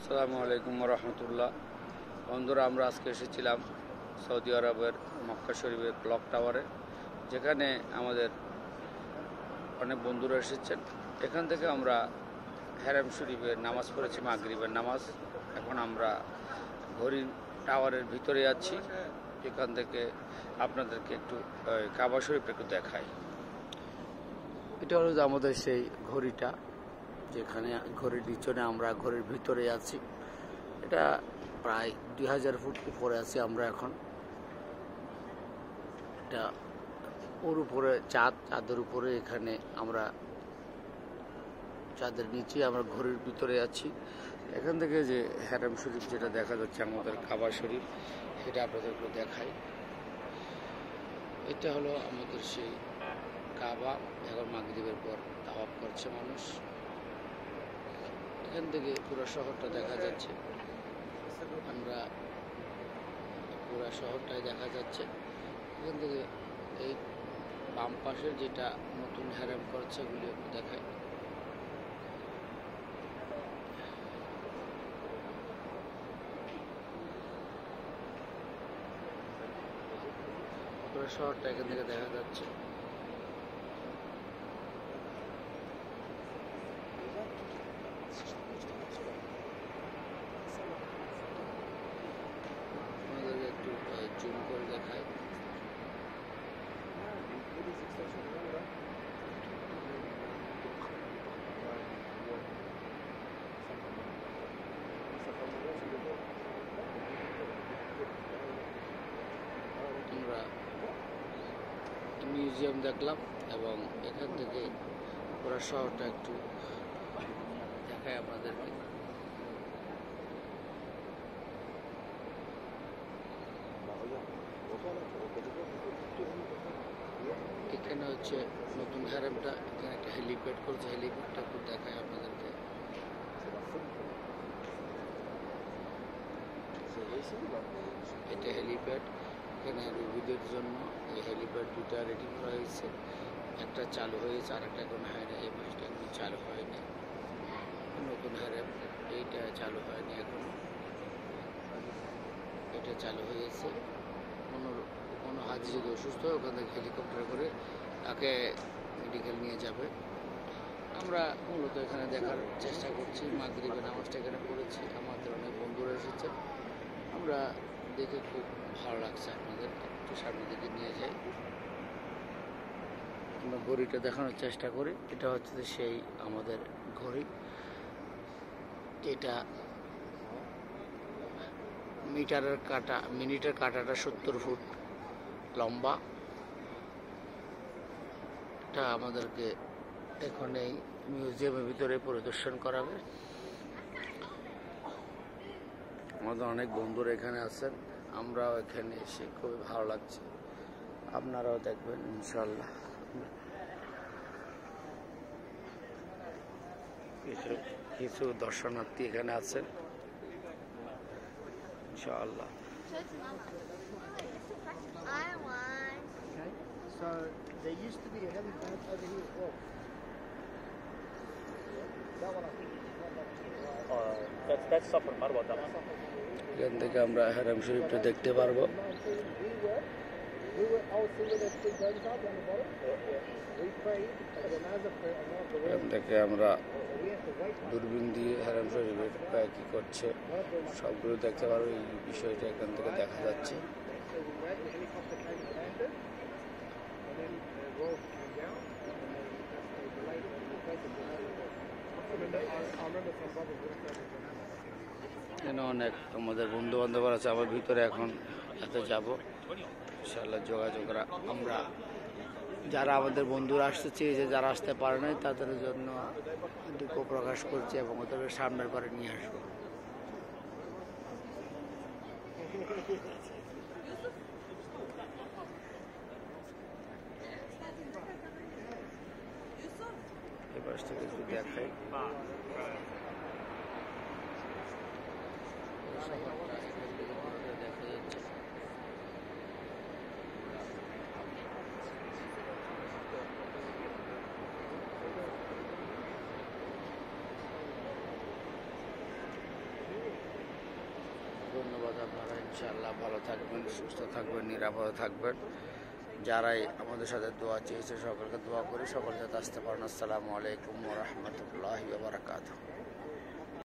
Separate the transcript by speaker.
Speaker 1: আসসালামু আলাইকুম রহমতুল্লাহ। বন্ধুরা, আমরা আজকে এসেছিলাম সৌদি আরবের মক্কা শরীফের ক্লক টাওয়ারে, যেখানে আমাদের অনেক বন্ধুরা এসেছেন। এখান থেকে আমরা হারাম শরীফের নামাজ পড়েছি, মাগরিবের নামাজ। এখন আমরা ঘড়ি টাওয়ারের ভিতরে আছি। এখান থেকে আপনাদেরকে একটু কাবা শরীফটা একটু দেখাই। এটা হলো আমাদের সেই ঘড়িটা, যেখানে ঘড়ির পিছনে আমরা ঘড়ির ভিতরে আছি। এটা প্রায় 2000 ফুট উপরে আছি আমরা এখন। এটা ওর উপরে চাঁদের উপরে, এখানে আমরা চাঁদের নিচে আমরা ঘড়ির ভিতরে আছি। এখান থেকে যে হারাম শরীফ যেটা দেখা যাচ্ছে, আমাদের কাবা শরীফ, সেটা আপনাদেরকে দেখাই। এটা হলো আমাদের সেই কাবা। এখন মাগরিবের পর তাওয়াফ করছে মানুষ। এখান থেকে পুরো শহরটা দেখা যাচ্ছে। আমরা পুরো শহরটাই দেখা যাচ্ছে এখান থেকে। এই বাম পাশে যেটা নতুন হারাম করছে, ওগুলি একটু দেখাই। পুরো শহরটা এখান থেকে দেখা যাচ্ছে। একটু জুম করে দেখাই। আমরা মিউজিয়াম দেখলাম এবং এখান থেকে পুরো শহরটা একটু দেখাই আপনাদেরকে। এখানে হচ্ছে নতুন হারামটা, এখানে একটা হেলিপ্যাড করছে, হেলিপ্যাডটা একটু দেখায় আপনাদেরকে। এটা হেলিপ্যাড। এখানে রোগীদের জন্য এই হেলিপ্যাড দুটা রেডি করা হয়েছে। একটা চালু হয়েছে, আর একটা এখন হয়নি। এই মাসটা এখন চালু হয়নি। নতুন হারাম এইটা চালু হয়নি এখনো। এটা চালু হয়েছে। কোনো হাজি যদি অসুস্থ হয়, ওখান থেকে হেলিকপ্টার করে তাকে মেডিকেল নিয়ে যাবে। আমরা মূলত এখানে দেখার চেষ্টা করছি। মাগরিবের নামাজটা এখানে পড়েছি, আমাদের অনেক বন্ধুরা এসেছে। আমরা দেখে খুব ভালো লাগছে। আপনাদের একটু সামনের দিকে নিয়ে যাই। আমরা ঘড়িটা দেখানোর চেষ্টা করি। এটা হচ্ছে সেই আমাদের ঘড়ি, যেটা মিনিটের কাঁটাটা 70 ফুট লম্বা। এটা আমাদেরকে এখন এই মিউজিয়ামের ভিতরে পরিদর্শন করাবে। আমাদের অনেক বন্ধুরা এখানে আছেন, আমরাও এখানে এসে খুবই ভালো লাগছে। আপনারাও দেখবেন ইনশাল্লাহ। কিছু দর্শনার্থী এখানে আছেন ইনশাআল্লাহ।
Speaker 2: So there used to be a helipad over here as well. That one I think is
Speaker 3: that's Safa Marwa.
Speaker 1: এখান থেকে আমরা হারাম শরীফটা দেখতে পারবো। এখান থেকে আমরা দূরবীন দিয়ে হারাম শরীফের কি করছে সবগুলো দেখতে পারবো। এই বিষয়টা এখান থেকে দেখা যাচ্ছে। এখানে অনেক আমাদের বন্ধু বান্ধব আছে। আমার ভিতরে এখন এতে যাব ইনশাআল্লাহ। যোগাযোগরা আমরা যারা আমাদের বন্ধুরা আসতে চেয়েছে, যারা আসতে পারে নাই, তাদের জন্য দুঃখ প্রকাশ করছি এবং ওদের সামনের পরে নিয়ে আসবো। এবার থেকে একটু দেখাই। দেখা যাচ্ছে ধন্যবাদ। আপনারা ইনশাআল্লাহ ভালো থাকবেন, সুস্থ থাকবেন, নিরাপদে থাকবেন। যারাই আমাদের সাথে দোয়া চেয়েছে সকলকে দোয়া করি, সকল যাতে আসতে পারেন। আসসালামু আলাইকুম ওয়া রাহমাতুল্লাহি ওয়া বারাকাতুহু।